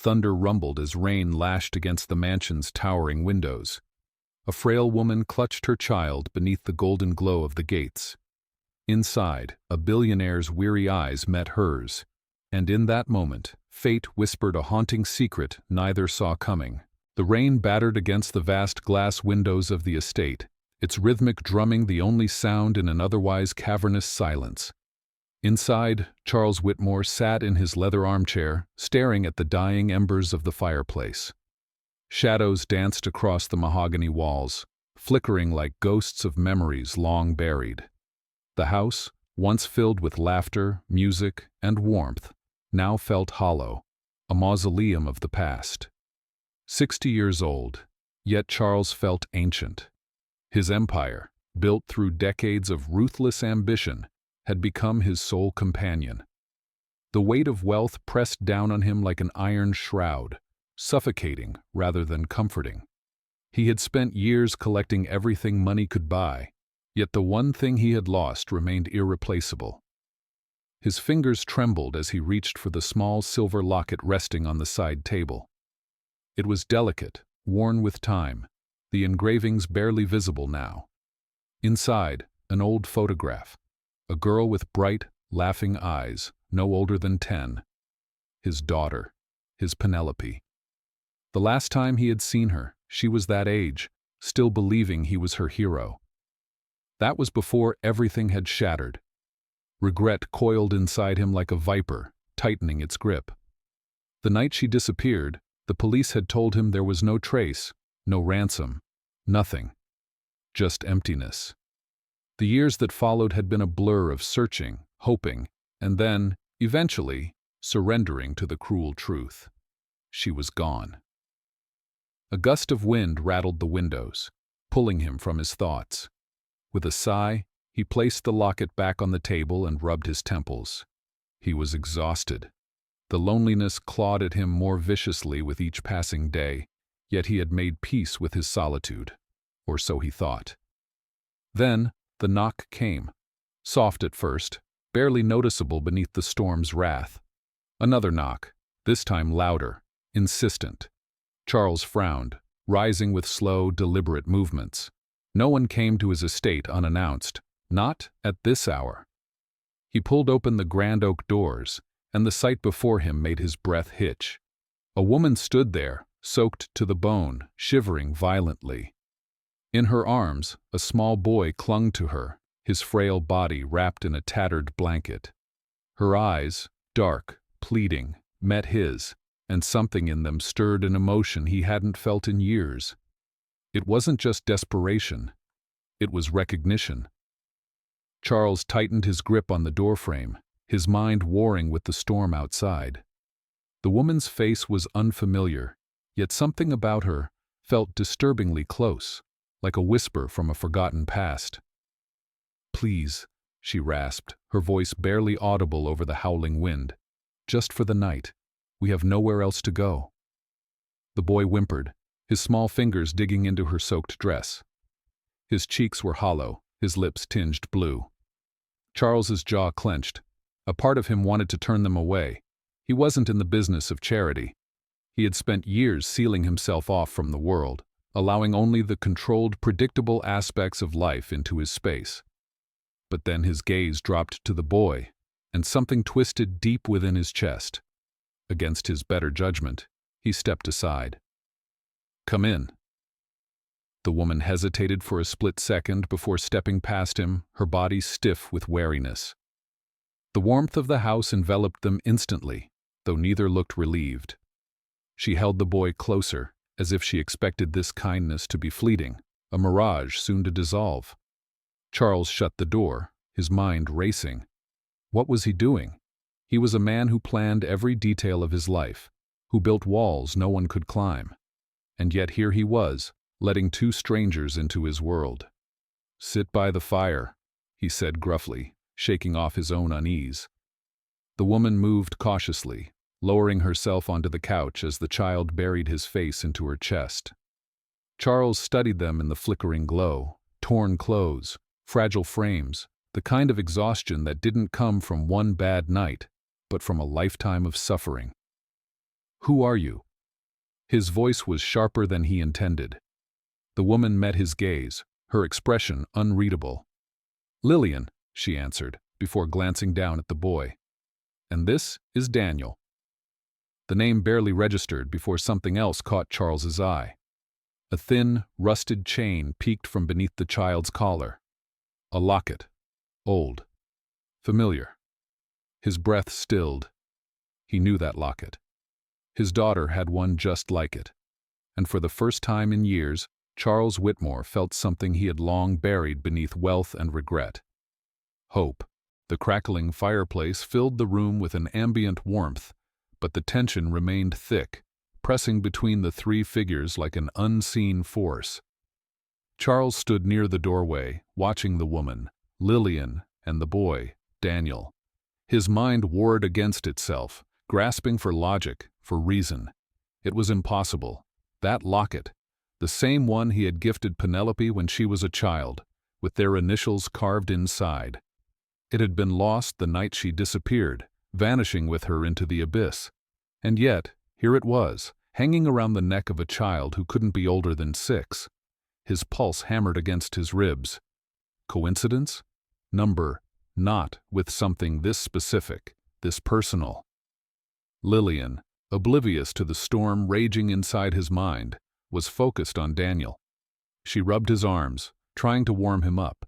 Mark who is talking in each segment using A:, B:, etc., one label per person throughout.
A: Thunder rumbled as rain lashed against the mansion's towering windows. A frail woman clutched her child beneath the golden glow of the gates. Inside, a billionaire's weary eyes met hers, and in that moment, fate whispered a haunting secret neither saw coming. The rain battered against the vast glass windows of the estate, its rhythmic drumming the only sound in an otherwise cavernous silence. Inside, Charles Whitmore sat in his leather armchair, staring at the dying embers of the fireplace. Shadows danced across the mahogany walls, flickering like ghosts of memories long buried. The house, once filled with laughter, music, and warmth, now felt hollow, a mausoleum of the past. 60 years old, yet Charles felt ancient. His empire, built through decades of ruthless ambition, had become his sole companion. The weight of wealth pressed down on him like an iron shroud, suffocating rather than comforting. He had spent years collecting everything money could buy, yet the one thing he had lost remained irreplaceable. His fingers trembled as he reached for the small silver locket resting on the side table. It was delicate, worn with time, the engravings barely visible now. Inside, an old photograph. A girl with bright, laughing eyes, no older than 10. His daughter, his Penelope. The last time he had seen her, she was that age, still believing he was her hero. That was before everything had shattered. Regret coiled inside him like a viper, tightening its grip. The night she disappeared, the police had told him there was no trace, no ransom, nothing. Just emptiness. The years that followed had been a blur of searching, hoping, and then, eventually, surrendering to the cruel truth. She was gone. A gust of wind rattled the windows, pulling him from his thoughts. With a sigh, he placed the locket back on the table and rubbed his temples. He was exhausted. The loneliness clawed at him more viciously with each passing day, yet he had made peace with his solitude, or so he thought. Then, the knock came, soft at first, barely noticeable beneath the storm's wrath. Another knock, this time louder, insistent. Charles frowned, rising with slow, deliberate movements. No one came to his estate unannounced, not at this hour. He pulled open the grand oak doors, and the sight before him made his breath hitch. A woman stood there, soaked to the bone, shivering violently. In her arms, a small boy clung to her, his frail body wrapped in a tattered blanket. Her eyes, dark, pleading, met his, and something in them stirred an emotion he hadn't felt in years. It wasn't just desperation. It was recognition. Charles tightened his grip on the doorframe, his mind warring with the storm outside. The woman's face was unfamiliar, yet something about her felt disturbingly close, like a whisper from a forgotten past. "Please," she rasped, her voice barely audible over the howling wind. "Just for the night. We have nowhere else to go." The boy whimpered, his small fingers digging into her soaked dress. His cheeks were hollow, his lips tinged blue. Charles's jaw clenched. A part of him wanted to turn them away. He wasn't in the business of charity. He had spent years sealing himself off from the world, allowing only the controlled, predictable aspects of life into his space. But then his gaze dropped to the boy, and something twisted deep within his chest. Against his better judgment, he stepped aside. "Come in." The woman hesitated for a split second before stepping past him, her body stiff with wariness. The warmth of the house enveloped them instantly, though neither looked relieved. She held the boy closer, as if she expected this kindness to be fleeting, a mirage soon to dissolve. Charles shut the door, his mind racing. What was he doing? He was a man who planned every detail of his life, who built walls no one could climb. And yet here he was, letting two strangers into his world. "Sit by the fire," he said gruffly, shaking off his own unease. The woman moved cautiously, lowering herself onto the couch as the child buried his face into her chest. Charles studied them in the flickering glow, torn clothes, fragile frames, the kind of exhaustion that didn't come from one bad night, but from a lifetime of suffering. Who are you?" His voice was sharper than he intended. The woman met his gaze, her expression unreadable. "Lillian," she answered, before glancing down at the boy. "And this is Daniel." The name barely registered before something else caught Charles's eye. A thin, rusted chain peeked from beneath the child's collar. A locket. Old. Familiar. His breath stilled. He knew that locket. His daughter had one just like it. And for the first time in years, Charles Whitmore felt something he had long buried beneath wealth and regret. Hope. The crackling fireplace filled the room with an ambient warmth, but the tension remained thick, pressing between the three figures like an unseen force. Charles stood near the doorway, watching the woman, Lillian, and the boy, Daniel. His mind warred against itself, grasping for logic, for reason. It was impossible. That locket, the same one he had gifted Penelope when she was a child, with their initials carved inside. It had been lost the night she disappeared, vanishing with her into the abyss. And yet, here it was, hanging around the neck of a child who couldn't be older than 6. His pulse hammered against his ribs. Coincidence? Number, not with something this specific, this personal. Lillian, oblivious to the storm raging inside his mind, was focused on Daniel. She rubbed his arms, trying to warm him up.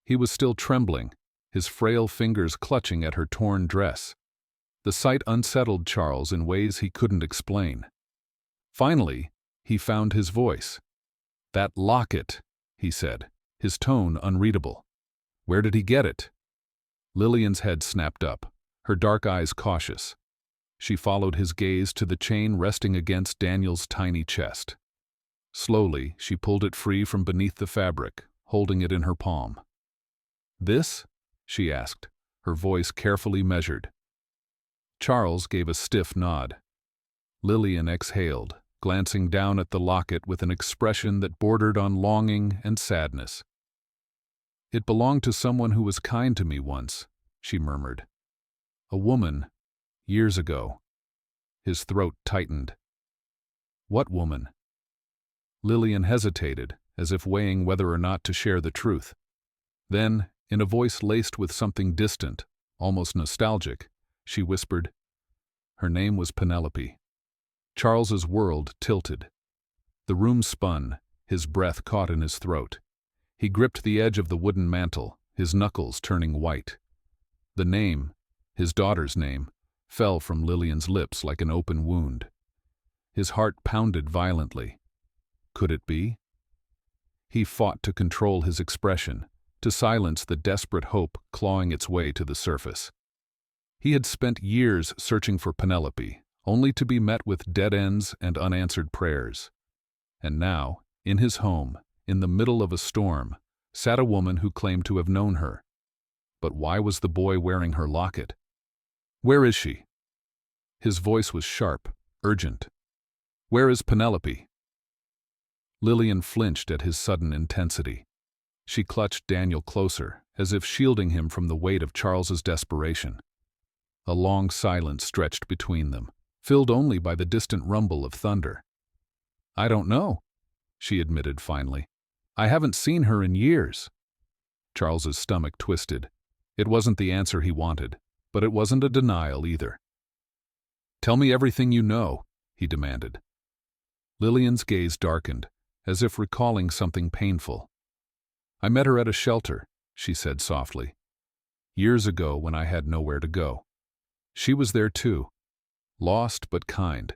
A: He was still trembling, his frail fingers clutching at her torn dress. The sight unsettled Charles in ways he couldn't explain. Finally, he found his voice. "That locket," he said, his tone unreadable. "Where did he get it?" Lillian's head snapped up, her dark eyes cautious. She followed his gaze to the chain resting against Daniel's tiny chest. Slowly, she pulled it free from beneath the fabric, holding it in her palm. "This?" she asked, her voice carefully measured. Charles gave a stiff nod. Lillian exhaled, glancing down at the locket with an expression that bordered on longing and sadness. "It belonged to someone who was kind to me once," she murmured. "A woman, years ago." His throat tightened. "What woman?" Lillian hesitated, as if weighing whether or not to share the truth. Then, in a voice laced with something distant, almost nostalgic, she whispered, "Her name was Penelope." Charles's world tilted. The room spun, his breath caught in his throat. He gripped the edge of the wooden mantel, his knuckles turning white. The name, his daughter's name, fell from Lillian's lips like an open wound. His heart pounded violently. Could it be? He fought to control his expression, to silence the desperate hope clawing its way to the surface. He had spent years searching for Penelope, only to be met with dead ends and unanswered prayers. And now, in his home, in the middle of a storm, sat a woman who claimed to have known her. But why was the boy wearing her locket? "Where is she?" His voice was sharp, urgent. "Where is Penelope?" Lillian flinched at his sudden intensity. She clutched Daniel closer, as if shielding him from the weight of Charles's desperation. A long silence stretched between them, filled only by the distant rumble of thunder. "I don't know," she admitted finally. "I haven't seen her in years." Charles's stomach twisted. It wasn't the answer he wanted, but it wasn't a denial either. "Tell me everything you know," he demanded. Lillian's gaze darkened, as if recalling something painful. "I met her at a shelter," she said softly. "Years ago when I had nowhere to go. She was there too. Lost but kind.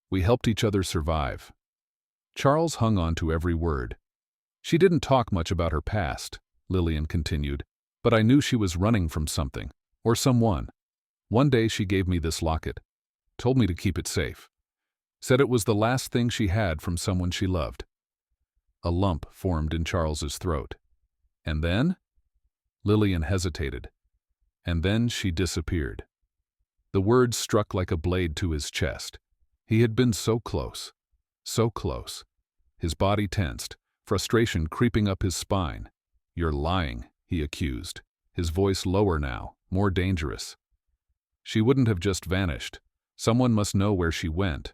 A: We helped each other survive." Charles hung on to every word. "She didn't talk much about her past," Lillian continued, "but I knew she was running from something, or someone. One day she gave me this locket, told me to keep it safe. Said it was the last thing she had from someone she loved." A lump formed in Charles's throat. "And then?" Lillian hesitated. "And then she disappeared." The words struck like a blade to his chest. He had been so close. So close. His body tensed, frustration creeping up his spine. "You're lying," he accused, his voice lower now, more dangerous. "She wouldn't have just vanished. Someone must know where she went.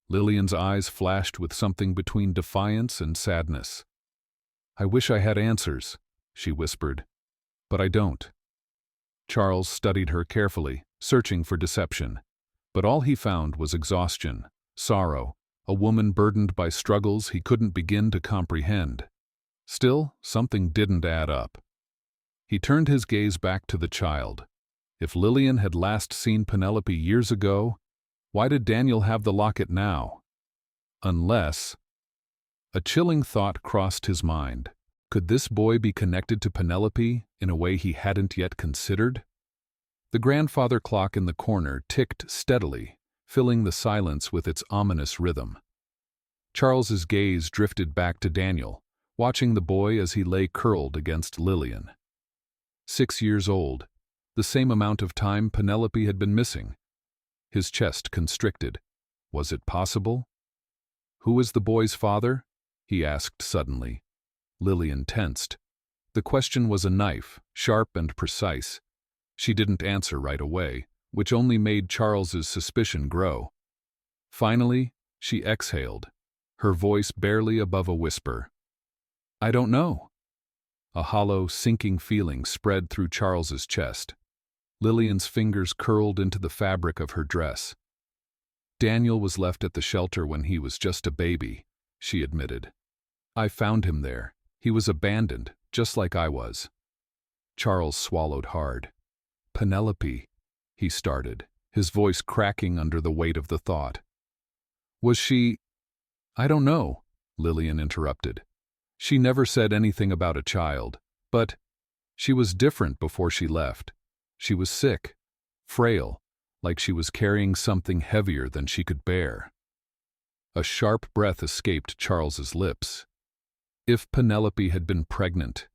A: Lillian's eyes flashed with something between defiance and sadness. "I wish I had answers," she whispered, "but I don't." Charles studied her carefully, searching for deception. But all he found was exhaustion, sorrow, a woman burdened by struggles he couldn't begin to comprehend. Still, something didn't add up. He turned his gaze back to the child. If Lillian had last seen Penelope years ago, why did Daniel have the locket now? Unless... A chilling thought crossed his mind. Could this boy be connected to Penelope in a way he hadn't yet considered? The grandfather clock in the corner ticked steadily, filling the silence with its ominous rhythm. Charles's gaze drifted back to Daniel, watching the boy as he lay curled against Lillian. 6 years old, the same amount of time Penelope had been missing. His chest constricted. Was it possible? "Who is the boy's father?" he asked suddenly. Lillian tensed. The question was a knife, sharp and precise. She didn't answer right away, which only made Charles's suspicion grow. Finally, she exhaled, her voice barely above a whisper. "I don't know." A hollow, sinking feeling spread through Charles's chest. Lillian's fingers curled into the fabric of her dress. "Daniel was left at the shelter when he was just a baby," she admitted. "I found him there. He was abandoned, just like I was." Charles swallowed hard. "Penelope," he started, his voice cracking under the weight of the thought. "Was she—" "I don't know," Lillian interrupted. "She never said anything about a child, but she was different before she left. She was sick, frail, like she was carrying something heavier than she could bear." A sharp breath escaped Charles's lips. If Penelope had been pregnant,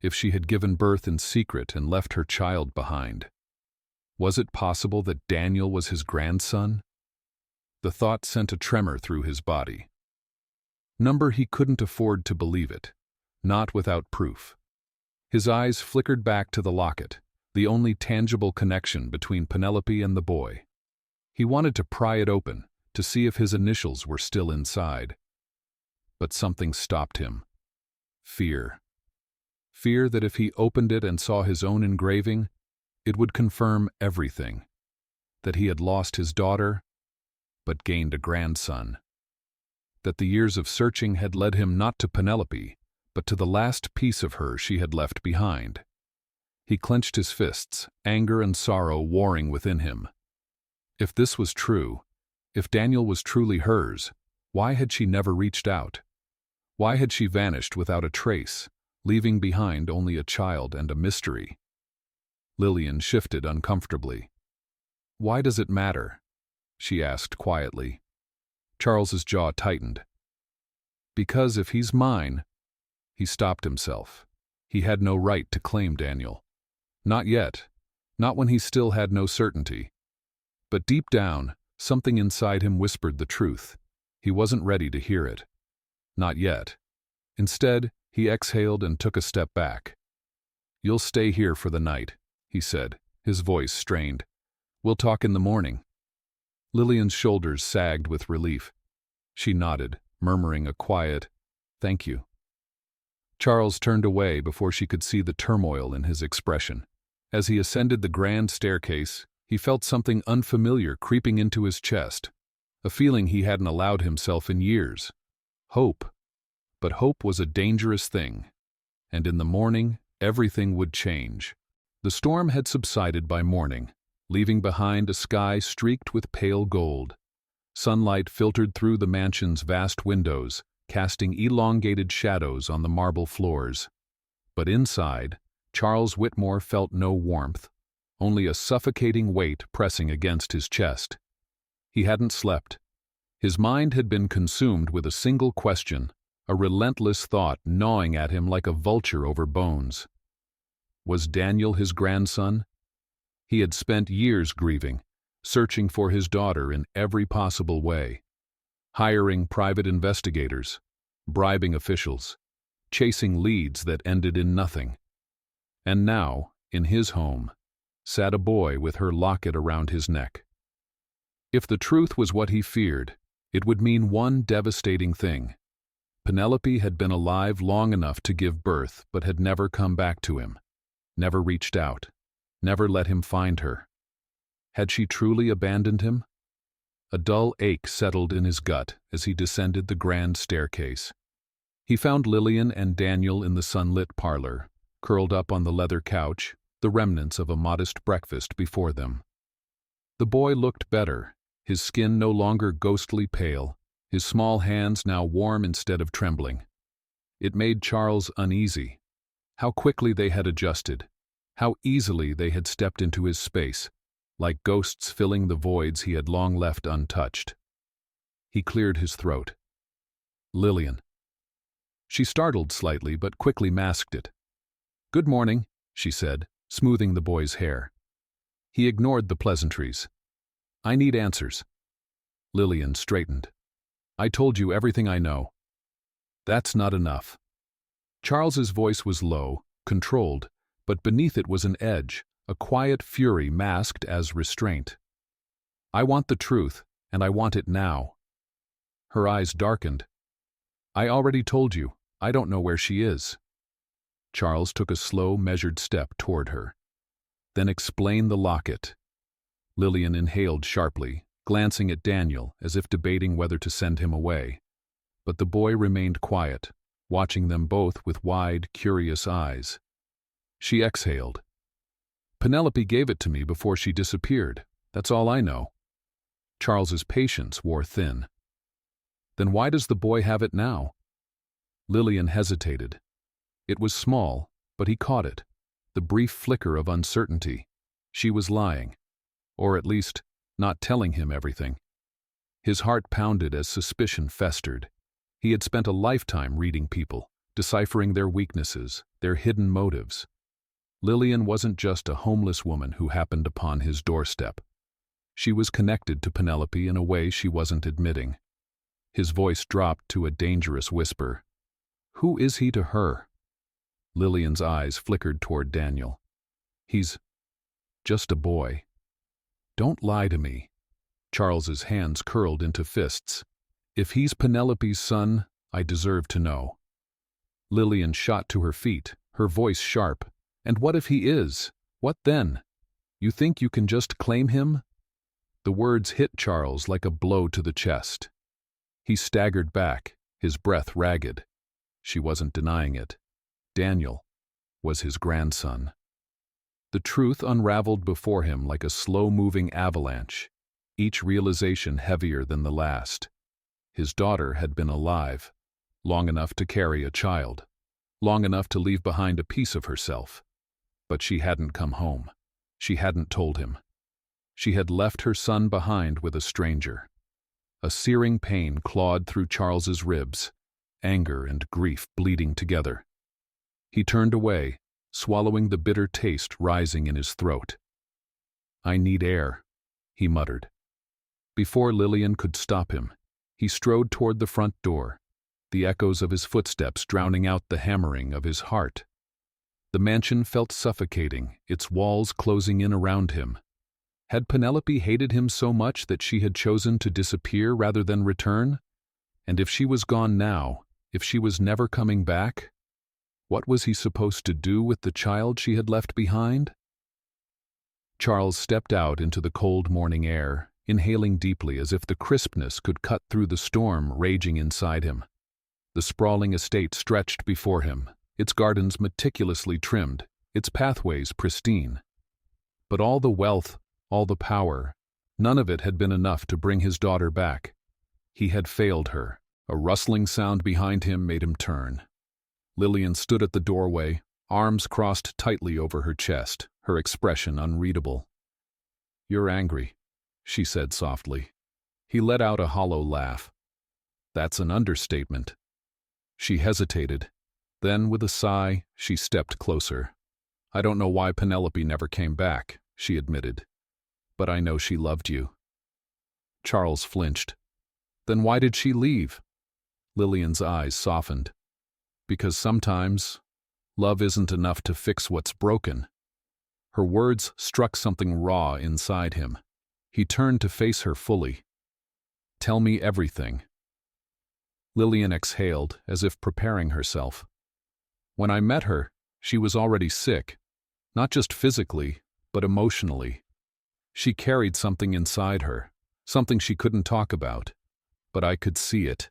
A: if she had given birth in secret and left her child behind, was it possible that Daniel was his grandson? The thought sent a tremor through his body. He couldn't afford to believe it, not without proof. His eyes flickered back to the locket, the only tangible connection between Penelope and the boy. He wanted to pry it open, to see if his initials were still inside. But something stopped him. Fear. Fear that if he opened it and saw his own engraving, it would confirm everything. That he had lost his daughter, but gained a grandson. That the years of searching had led him not to Penelope, but to the last piece of her she had left behind. He clenched his fists, anger and sorrow warring within him. If this was true, if Daniel was truly hers, why had she never reached out? Why had she vanished without a trace, leaving behind only a child and a mystery? Lillian shifted uncomfortably. "Why does it matter?" she asked quietly. Charles's jaw tightened. "Because if he's mine—" He stopped himself. He had no right to claim Daniel. Not yet. Not when he still had no certainty. But deep down, something inside him whispered the truth. He wasn't ready to hear it. Not yet. Instead, he exhaled and took a step back. "You'll stay here for the night," he said, his voice strained. "We'll talk in the morning." Lillian's shoulders sagged with relief. She nodded, murmuring a quiet, "Thank you." Charles turned away before she could see the turmoil in his expression. As he ascended the grand staircase, he felt something unfamiliar creeping into his chest, a feeling he hadn't allowed himself in years. Hope. But hope was a dangerous thing, and in the morning, everything would change. The storm had subsided by morning, leaving behind a sky streaked with pale gold. Sunlight filtered through the mansion's vast windows, casting elongated shadows on the marble floors. But inside, Charles Whitmore felt no warmth, only a suffocating weight pressing against his chest. He hadn't slept. His mind had been consumed with a single question, a relentless thought gnawing at him like a vulture over bones. Was Daniel his grandson? He had spent years grieving, searching for his daughter in every possible way, hiring private investigators, bribing officials, chasing leads that ended in nothing. And now, in his home, sat a boy with her locket around his neck. If the truth was what he feared, it would mean one devastating thing. Penelope had been alive long enough to give birth, but had never come back to him, never reached out, never let him find her. Had she truly abandoned him? A dull ache settled in his gut as he descended the grand staircase. He found Lillian and Daniel in the sunlit parlor, curled up on the leather couch, the remnants of a modest breakfast before them. The boy looked better, his skin no longer ghostly pale, his small hands now warm instead of trembling. It made Charles uneasy. How quickly they had adjusted, how easily they had stepped into his space, like ghosts filling the voids he had long left untouched. He cleared his throat. Lillian. She startled slightly, but quickly masked it. "Good morning," she said, smoothing the boy's hair. He ignored the pleasantries. "I need answers." Lillian straightened. "I told you everything I know." "That's not enough." Charles's voice was low, controlled, but beneath it was an edge, a quiet fury masked as restraint. "I want the truth, and I want it now." Her eyes darkened. "I already told you. I don't know where she is." Charles took a slow, measured step toward her. "Then explain the locket." Lillian inhaled sharply, glancing at Daniel as if debating whether to send him away. But the boy remained quiet, watching them both with wide, curious eyes. She exhaled. "Penelope gave it to me before she disappeared. That's all I know." Charles's patience wore thin. "Then why does the boy have it now?" Lillian hesitated. It was small, but he caught it, the brief flicker of uncertainty. She was lying, or at least not telling him everything. His heart pounded as suspicion festered. He had spent a lifetime reading people, deciphering their weaknesses, their hidden motives. Lillian wasn't just a homeless woman who happened upon his doorstep. She was connected to Penelope in a way she wasn't admitting. His voice dropped to a dangerous whisper. "Who is he to her?" Lillian's eyes flickered toward Daniel. "He's just a boy." "Don't lie to me." Charles's hands curled into fists. "If he's Penelope's son, I deserve to know." Lillian shot to her feet, her voice sharp. "And what if he is? What then? You think you can just claim him?" The words hit Charles like a blow to the chest. He staggered back, his breath ragged. She wasn't denying it. Daniel was his grandson. The truth unraveled before him like a slow-moving avalanche, each realization heavier than the last. His daughter had been alive, long enough to carry a child, long enough to leave behind a piece of herself. But she hadn't come home. She hadn't told him. She had left her son behind with a stranger. A searing pain clawed through Charles's ribs, anger and grief bleeding together. He turned away, swallowing the bitter taste rising in his throat. "I need air," he muttered. Before Lillian could stop him, he strode toward the front door, the echoes of his footsteps drowning out the hammering of his heart. The mansion felt suffocating, its walls closing in around him. Had Penelope hated him so much that she had chosen to disappear rather than return? And if she was gone now, if she was never coming back, what was he supposed to do with the child she had left behind? Charles stepped out into the cold morning air, inhaling deeply as if the crispness could cut through the storm raging inside him. The sprawling estate stretched before him, its gardens meticulously trimmed, its pathways pristine. But all the wealth, all the power, none of it had been enough to bring his daughter back. He had failed her. A rustling sound behind him made him turn. Lillian stood at the doorway, arms crossed tightly over her chest, her expression unreadable. "You're angry," she said softly. He let out a hollow laugh. "That's an understatement." She hesitated. Then, with a sigh, she stepped closer. "I don't know why Penelope never came back," she admitted. "But I know she loved you." Charles flinched. "Then why did she leave?" Lillian's eyes softened. "Because sometimes, love isn't enough to fix what's broken." Her words struck something raw inside him. He turned to face her fully. "Tell me everything." Lillian exhaled, as if preparing herself. "When I met her, she was already sick, not just physically, but emotionally. She carried something inside her, something she couldn't talk about. But I could see it.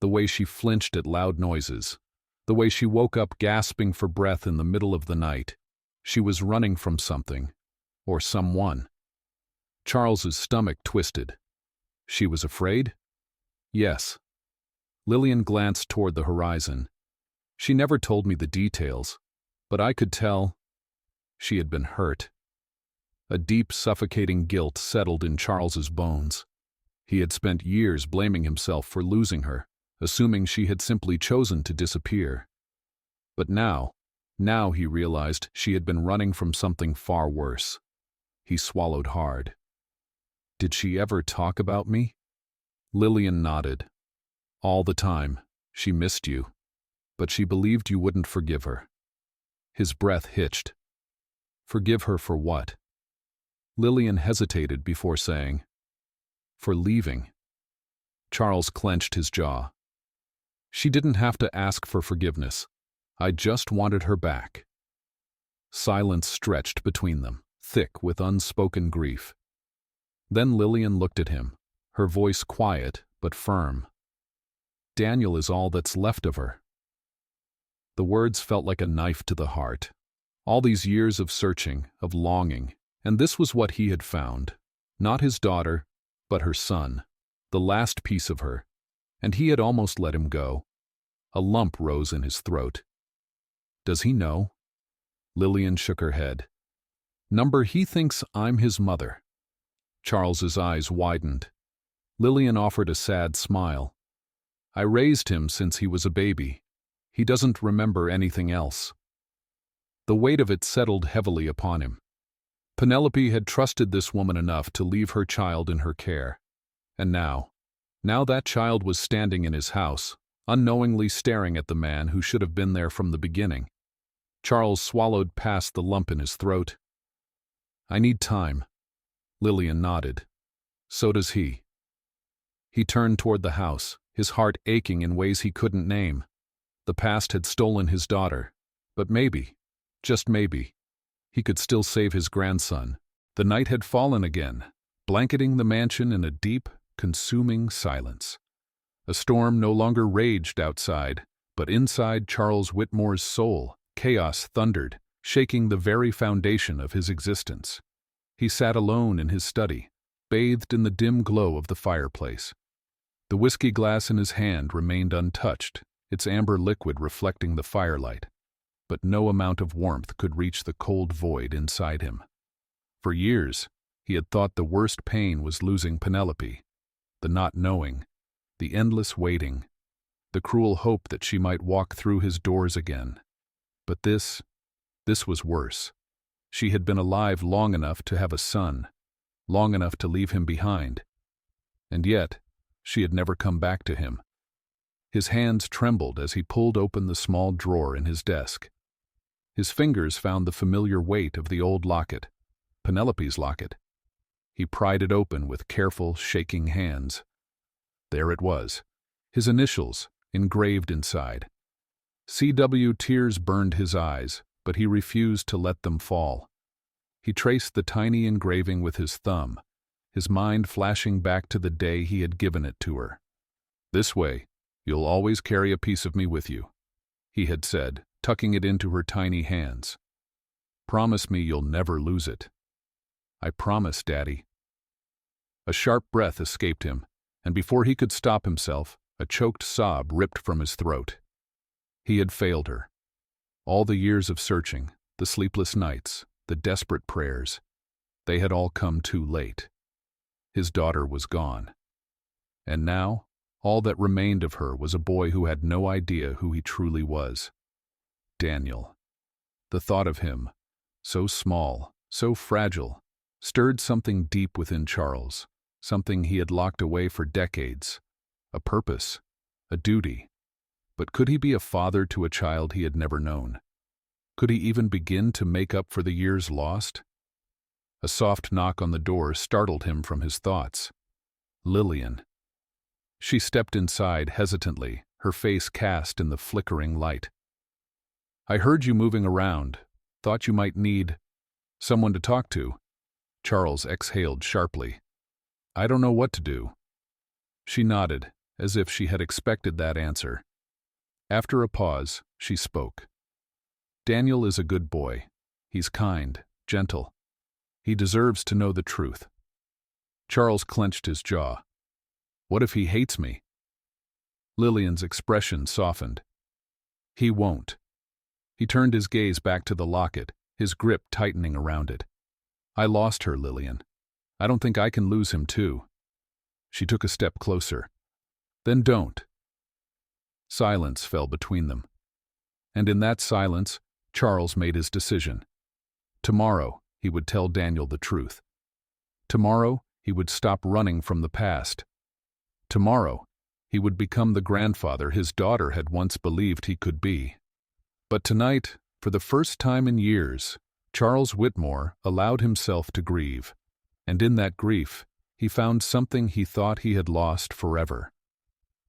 A: The way she flinched at loud noises. The way she woke up gasping for breath in the middle of the night. She was running from something. Or someone." Charles's stomach twisted. "She was afraid?" "Yes." Lillian glanced toward the horizon. "She never told me the details, but I could tell she had been hurt." A deep, suffocating guilt settled in Charles's bones. He had spent years blaming himself for losing her, assuming she had simply chosen to disappear. But now he realized she had been running from something far worse. He swallowed hard. "Did she ever talk about me?" Lillian nodded. "All the time. She missed you. But she believed you wouldn't forgive her." His breath hitched. "Forgive her for what?" Lillian hesitated before saying, "For leaving." Charles clenched his jaw. "She didn't have to ask for forgiveness. I just wanted her back." Silence stretched between them, thick with unspoken grief. Then Lillian looked at him, her voice quiet but firm. "Daniel is all that's left of her." The words felt like a knife to the heart. All these years of searching, of longing, and this was what he had found. Not his daughter, but her son, the last piece of her, and he had almost let him go. A lump rose in his throat. "Does he know?" Lillian shook her head. He thinks I'm his mother." Charles's eyes widened. Lillian offered a sad smile. "I raised him since he was a baby. He doesn't remember anything else." The weight of it settled heavily upon him. Penelope had trusted this woman enough to leave her child in her care. And now that child was standing in his house, unknowingly staring at the man who should have been there from the beginning. Charles swallowed past the lump in his throat. "I need time." Lillian nodded. "So does he." He turned toward the house, his heart aching in ways he couldn't name. The past had stolen his daughter, but maybe, just maybe, he could still save his grandson. The night had fallen again, blanketing the mansion in a deep, consuming silence. A storm no longer raged outside, but inside Charles Whitmore's soul, chaos thundered, shaking the very foundation of his existence. He sat alone in his study, bathed in the dim glow of the fireplace. The whiskey glass in his hand remained untouched, its amber liquid reflecting the firelight, but no amount of warmth could reach the cold void inside him. For years, he had thought the worst pain was losing Penelope, the not knowing, the endless waiting, the cruel hope that she might walk through his doors again. But this was worse. She had been alive long enough to have a son, long enough to leave him behind. And yet, she had never come back to him. His hands trembled as he pulled open the small drawer in his desk. His fingers found the familiar weight of the old locket, Penelope's locket. He pried it open with careful, shaking hands. There it was, his initials engraved inside. C.W. Tears burned his eyes, but he refused to let them fall. He traced the tiny engraving with his thumb, his mind flashing back to the day he had given it to her. "This way, you'll always carry a piece of me with you," he had said, tucking it into her tiny hands. "Promise me you'll never lose it." "I promise, Daddy." A sharp breath escaped him, and before he could stop himself, a choked sob ripped from his throat. He had failed her. All the years of searching, the sleepless nights, the desperate prayers, they had all come too late. His daughter was gone. And now, all that remained of her was a boy who had no idea who he truly was. Daniel. The thought of him, so small, so fragile, stirred something deep within Charles, something he had locked away for decades. A purpose, a duty. But could he be a father to a child he had never known? Could he even begin to make up for the years lost? A soft knock on the door startled him from his thoughts. Lillian. She stepped inside hesitantly, her face cast in the flickering light. I heard you moving around. Thought you might need someone to talk to. Charles exhaled sharply. I don't know what to do. She nodded, as if she had expected that answer. After a pause, she spoke. Daniel is a good boy. He's kind, gentle. He deserves to know the truth. Charles clenched his jaw. What if he hates me? Lillian's expression softened. He won't. He turned his gaze back to the locket, his grip tightening around it. I lost her, Lillian. I don't think I can lose him too. She took a step closer. Then don't. Silence fell between them. And in that silence, Charles made his decision. Tomorrow, he would tell Daniel the truth. Tomorrow, he would stop running from the past. Tomorrow, he would become the grandfather his daughter had once believed he could be. But tonight, for the first time in years, Charles Whitmore allowed himself to grieve. And in that grief, he found something he thought he had lost forever.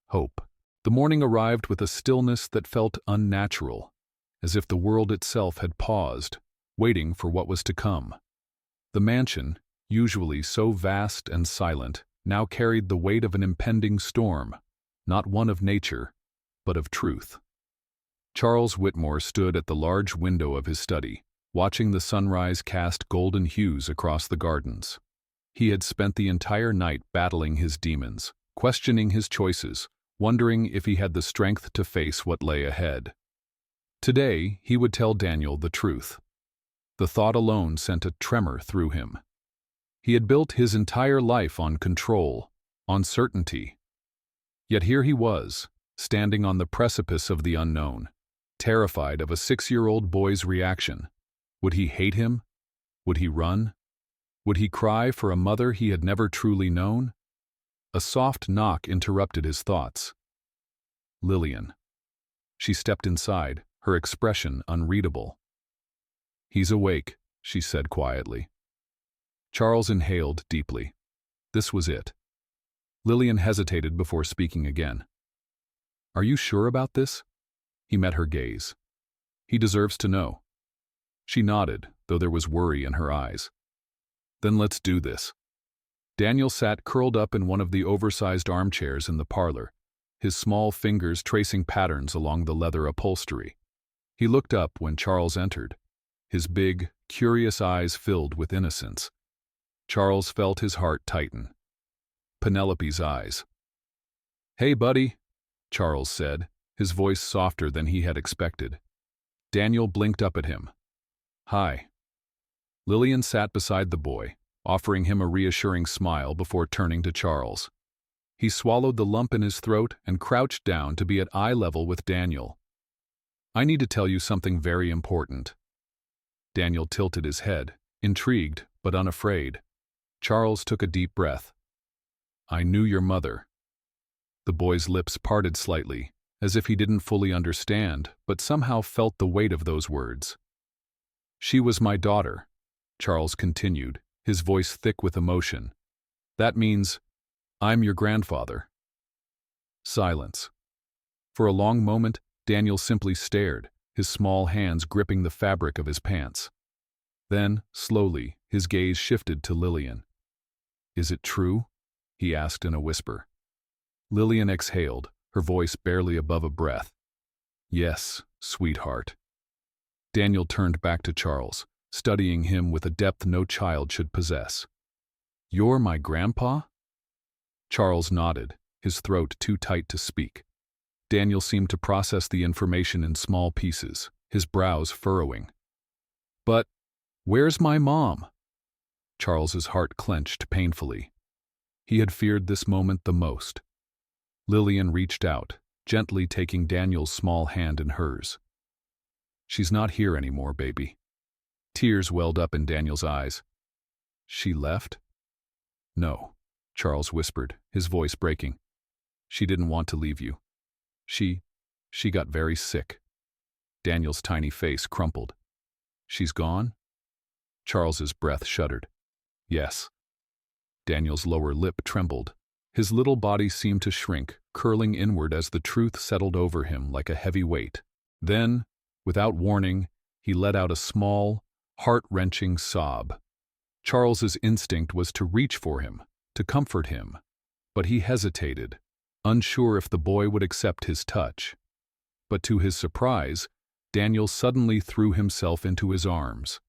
A: Hope. The morning arrived with a stillness that felt unnatural, as if the world itself had paused, waiting for what was to come. The mansion, usually so vast and silent, now carried the weight of an impending storm, not one of nature, but of truth. Charles Whitmore stood at the large window of his study, watching the sunrise cast golden hues across the gardens. He had spent the entire night battling his demons, questioning his choices, wondering if he had the strength to face what lay ahead. Today, he would tell Daniel the truth. The thought alone sent a tremor through him. He had built his entire life on control, on certainty. Yet here he was, standing on the precipice of the unknown, terrified of a 6-year-old boy's reaction. Would he hate him? Would he run? Would he cry for a mother he had never truly known? A soft knock interrupted his thoughts. Lillian. She stepped inside, her expression unreadable. He's awake, she said quietly. Charles inhaled deeply. This was it. Lillian hesitated before speaking again. Are you sure about this? He met her gaze. He deserves to know. She nodded, though there was worry in her eyes. Then let's do this. Daniel sat curled up in one of the oversized armchairs in the parlor, his small fingers tracing patterns along the leather upholstery. He looked up when Charles entered, his big, curious eyes filled with innocence. Charles felt his heart tighten. Penelope's eyes. Hey, buddy, Charles said, his voice softer than he had expected. Daniel blinked up at him. Hi. Lillian sat beside the boy, offering him a reassuring smile before turning to Charles. He swallowed the lump in his throat and crouched down to be at eye level with Daniel. I need to tell you something very important. Daniel tilted his head, intrigued but unafraid. Charles took a deep breath. I knew your mother. The boy's lips parted slightly, as if he didn't fully understand, but somehow felt the weight of those words. She was my daughter, Charles continued, his voice thick with emotion. That means, I'm your grandfather. Silence. For a long moment, Daniel simply stared, his small hands gripping the fabric of his pants. Then, slowly, his gaze shifted to Lillian. Is it true? He asked in a whisper. Lillian exhaled, her voice barely above a breath. Yes, sweetheart. Daniel turned back to Charles, studying him with a depth no child should possess. You're my grandpa? Charles nodded, his throat too tight to speak. Daniel seemed to process the information in small pieces, his brows furrowing. But where's my mom? Charles's heart clenched painfully. He had feared this moment the most. Lillian reached out, gently taking Daniel's small hand in hers. She's not here anymore, baby. Tears welled up in Daniel's eyes. She left? No, Charles whispered, his voice breaking. She didn't want to leave you. She got very sick. Daniel's tiny face crumpled. She's gone? Charles's breath shuddered. Yes. Daniel's lower lip trembled. His little body seemed to shrink, curling inward as the truth settled over him like a heavy weight. Then, without warning, he let out a small, heart-wrenching sob. Charles's instinct was to reach for him, to comfort him, but he hesitated, unsure if the boy would accept his touch. But to his surprise, Daniel suddenly threw himself into his arms.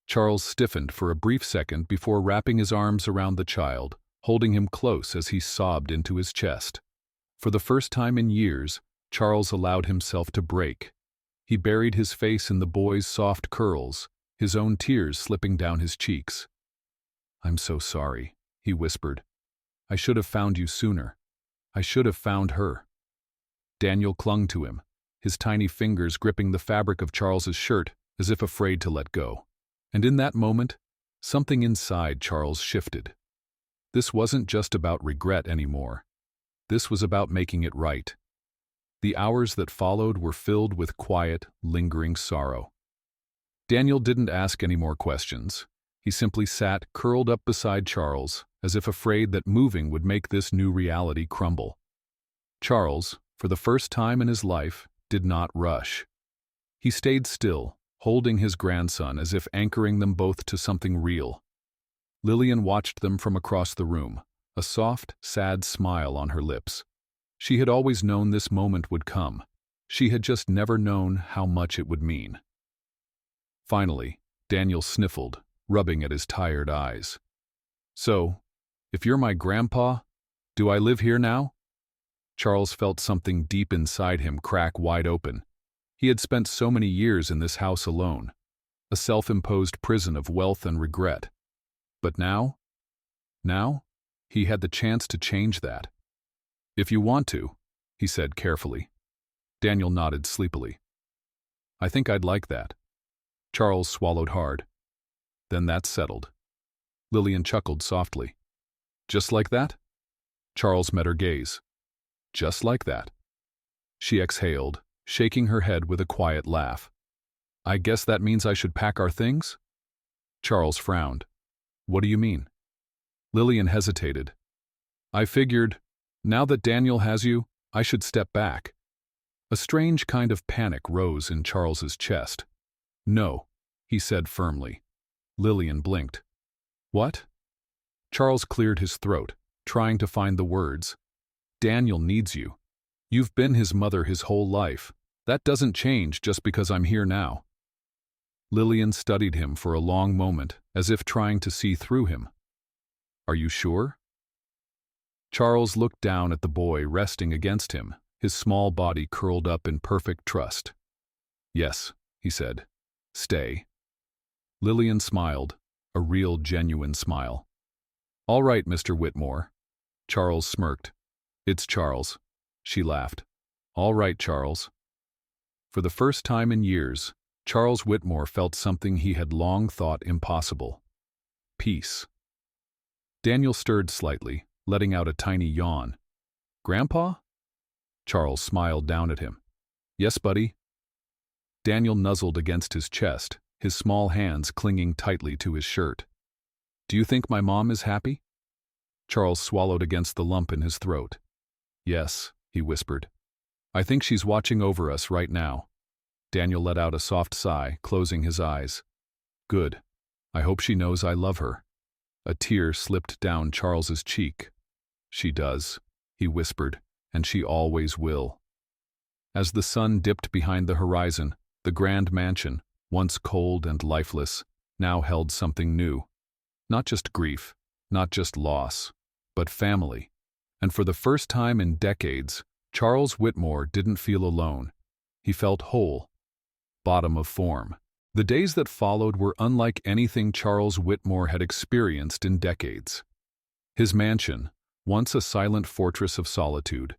A: Charles stiffened for a brief second before wrapping his arms around the child, holding him close as he sobbed into his chest. For the first time in years, Charles allowed himself to break. He buried his face in the boy's soft curls, his own tears slipping down his cheeks. "I'm so sorry," he whispered. "I should have found you sooner. I should have found her." Daniel clung to him, his tiny fingers gripping the fabric of Charles's shirt as if afraid to let go. And in that moment, something inside Charles shifted. This wasn't just about regret anymore. This was about making it right. The hours that followed were filled with quiet, lingering sorrow. Daniel didn't ask any more questions. He simply sat curled up beside Charles, as if afraid that moving would make this new reality crumble. Charles, for the first time in his life, did not rush. He stayed still, holding his grandson as if anchoring them both to something real. Lillian watched them from across the room, a soft, sad smile on her lips. She had always known this moment would come. She had just never known how much it would mean. Finally, Daniel sniffled, rubbing at his tired eyes. "So, if you're my grandpa, do I live here now?" Charles felt something deep inside him crack wide open. He had spent so many years in this house alone, a self-imposed prison of wealth and regret. But now, he had the chance to change that. "If you want to," he said carefully. Daniel nodded sleepily. "I think I'd like that." Charles swallowed hard. "Then that's settled." Lillian chuckled softly. "Just like that?" Charles met her gaze. "Just like that." She exhaled, shaking her head with a quiet laugh. "I guess that means I should pack our things?" Charles frowned. "What do you mean?" Lillian hesitated. "I figured, now that Daniel has you, I should step back." A strange kind of panic rose in Charles's chest. "No," he said firmly. Lillian blinked. "What?" Charles cleared his throat, trying to find the words. "Daniel needs you. You've been his mother his whole life. That doesn't change just because I'm here now." Lillian studied him for a long moment, as if trying to see through him. "Are you sure?" Charles looked down at the boy resting against him, his small body curled up in perfect trust. "Yes," he said. "Stay." Lillian smiled, a real genuine smile. "All right, Mr. Whitmore." Charles smirked. "It's Charles." She laughed. "All right, Charles." For the first time in years, Charles Whitmore felt something he had long thought impossible. Peace. Daniel stirred slightly, letting out a tiny yawn. "Grandpa?" Charles smiled down at him. "Yes, buddy." Daniel nuzzled against his chest, his small hands clinging tightly to his shirt. "Do you think my mom is happy?" Charles swallowed against the lump in his throat. "Yes," he whispered. "I think she's watching over us right now." Daniel let out a soft sigh, closing his eyes. "Good. I hope she knows I love her." A tear slipped down Charles's cheek. "She does," he whispered, "and she always will." As the sun dipped behind the horizon, the grand mansion, once cold and lifeless, now held something new. Not just grief, not just loss, but family. And for the first time in decades, Charles Whitmore didn't feel alone. He felt whole. Bottom of form. The days that followed were unlike anything Charles Whitmore had experienced in decades. His mansion, once a silent fortress of solitude,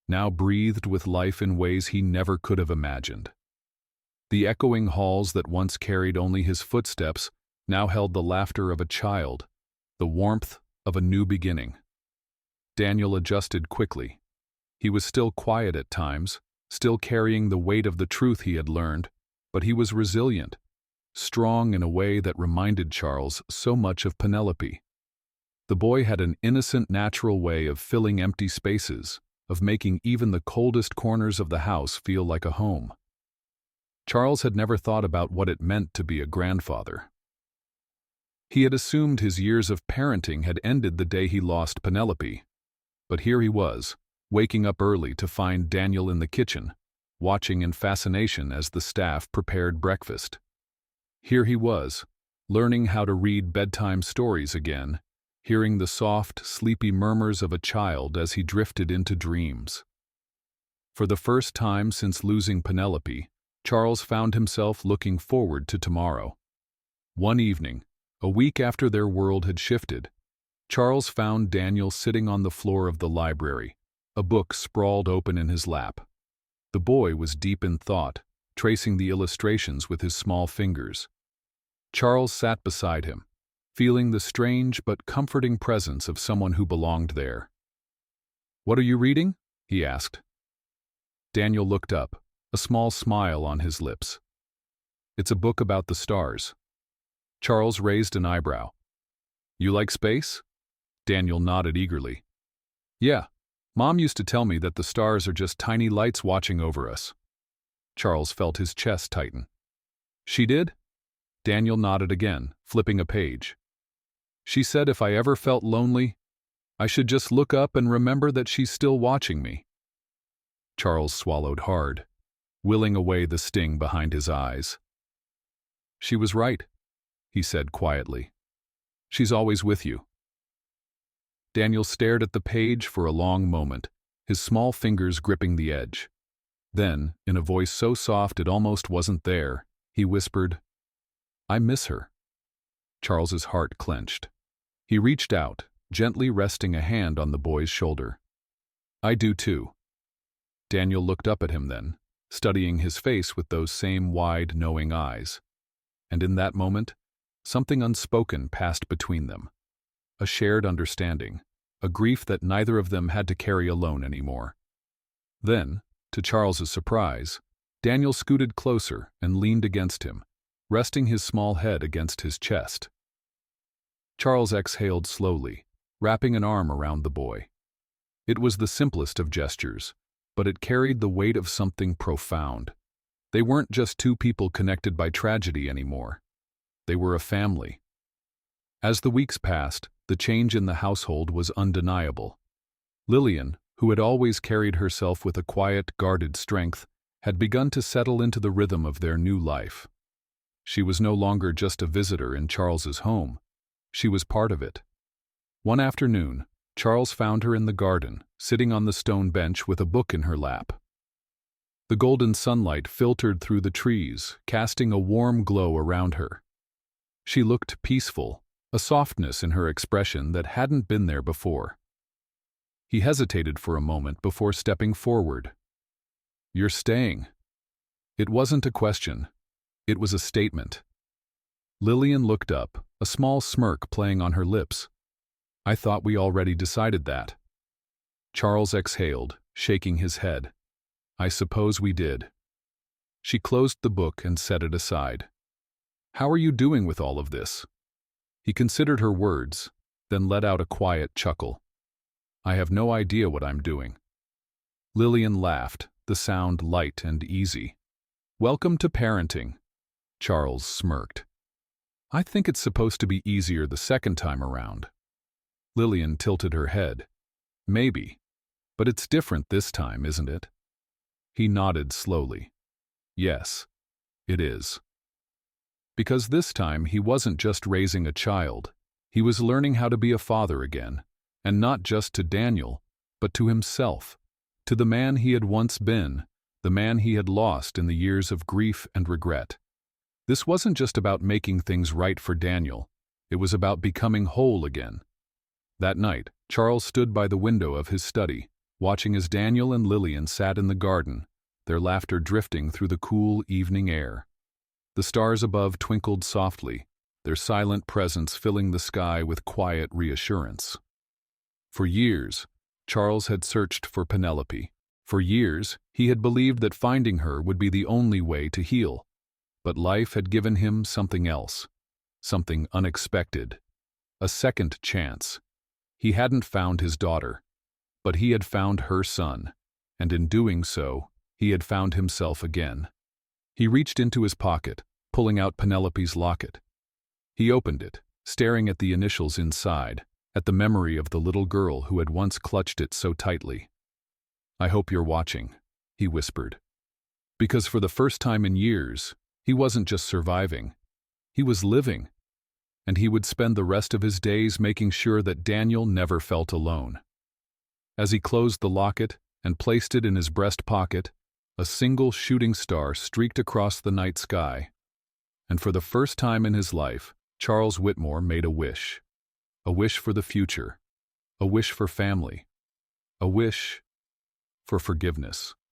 A: now breathed with life in ways he never could have imagined. The echoing halls that once carried only his footsteps now held the laughter of a child, the warmth of a new beginning. Daniel adjusted quickly. He was still quiet at times, still carrying the weight of the truth he had learned, but he was resilient, strong in a way that reminded Charles so much of Penelope. The boy had an innocent, natural way of filling empty spaces, of making even the coldest corners of the house feel like a home. Charles had never thought about what it meant to be a grandfather. He had assumed his years of parenting had ended the day he lost Penelope. But here he was, waking up early to find Daniel in the kitchen, watching in fascination as the staff prepared breakfast. Here he was, learning how to read bedtime stories again, hearing the soft, sleepy murmurs of a child as he drifted into dreams. For the first time since losing Penelope, Charles found himself looking forward to tomorrow. One evening, a week after their world had shifted, Charles found Daniel sitting on the floor of the library, a book sprawled open in his lap. The boy was deep in thought, tracing the illustrations with his small fingers. Charles sat beside him, feeling the strange but comforting presence of someone who belonged there. "What are you reading?" he asked. Daniel looked up, a small smile on his lips. "It's a book about the stars." Charles raised an eyebrow. "You like space?" Daniel nodded eagerly. "Yeah, Mom used to tell me that the stars are just tiny lights watching over us." Charles felt his chest tighten. "She did?" Daniel nodded again, flipping a page. "She said if I ever felt lonely, I should just look up and remember that she's still watching me." Charles swallowed hard, willing away the sting behind his eyes. "She was right," he said quietly. "She's always with you." Daniel stared at the page for a long moment, his small fingers gripping the edge. Then, in a voice so soft it almost wasn't there, he whispered, "I miss her." Charles's heart clenched. He reached out, gently resting a hand on the boy's shoulder. "I do too." Daniel looked up at him then, studying his face with those same wide, knowing eyes. And in that moment, something unspoken passed between them. A shared understanding, a grief that neither of them had to carry alone anymore. Then, to Charles's surprise, Daniel scooted closer and leaned against him, resting his small head against his chest. Charles exhaled slowly, wrapping an arm around the boy. It was the simplest of gestures, but it carried the weight of something profound. They weren't just two people connected by tragedy anymore. They were a family. As the weeks passed, the change in the household was undeniable. Lillian, who had always carried herself with a quiet, guarded strength, had begun to settle into the rhythm of their new life. She was no longer just a visitor in Charles's home. She was part of it. One afternoon, Charles found her in the garden, sitting on the stone bench with a book in her lap. The golden sunlight filtered through the trees, casting a warm glow around her. She looked peaceful, a softness in her expression that hadn't been there before. He hesitated for a moment before stepping forward. "You're staying." It wasn't a question. It was a statement. Lillian looked up, a small smirk playing on her lips. "I thought we already decided that." Charles exhaled, shaking his head. "I suppose we did." She closed the book and set it aside. "How are you doing with all of this?" He considered her words, then let out a quiet chuckle. "I have no idea what I'm doing." Lillian laughed, the sound light and easy. "Welcome to parenting." Charles smirked. "I think it's supposed to be easier the second time around." Lillian tilted her head. "Maybe, but it's different this time, isn't it?" He nodded slowly. "Yes, it is." Because this time he wasn't just raising a child, he was learning how to be a father again, and not just to Daniel, but to himself, to the man he had once been, the man he had lost in the years of grief and regret. This wasn't just about making things right for Daniel, it was about becoming whole again. That night, Charles stood by the window of his study, watching as Daniel and Lillian sat in the garden, their laughter drifting through the cool evening air. The stars above twinkled softly, their silent presence filling the sky with quiet reassurance. For years, Charles had searched for Penelope. For years, he had believed that finding her would be the only way to heal. But life had given him something else, something unexpected, a second chance. He hadn't found his daughter, but he had found her son, and in doing so, he had found himself again. He reached into his pocket, pulling out Penelope's locket. He opened it, staring at the initials inside, at the memory of the little girl who had once clutched it so tightly. "I hope you're watching," he whispered. Because for the first time in years, he wasn't just surviving, he was living. And he would spend the rest of his days making sure that Daniel never felt alone. As he closed the locket and placed it in his breast pocket, a single shooting star streaked across the night sky. And for the first time in his life, Charles Whitmore made a wish. A wish for the future. A wish for family. A wish for forgiveness.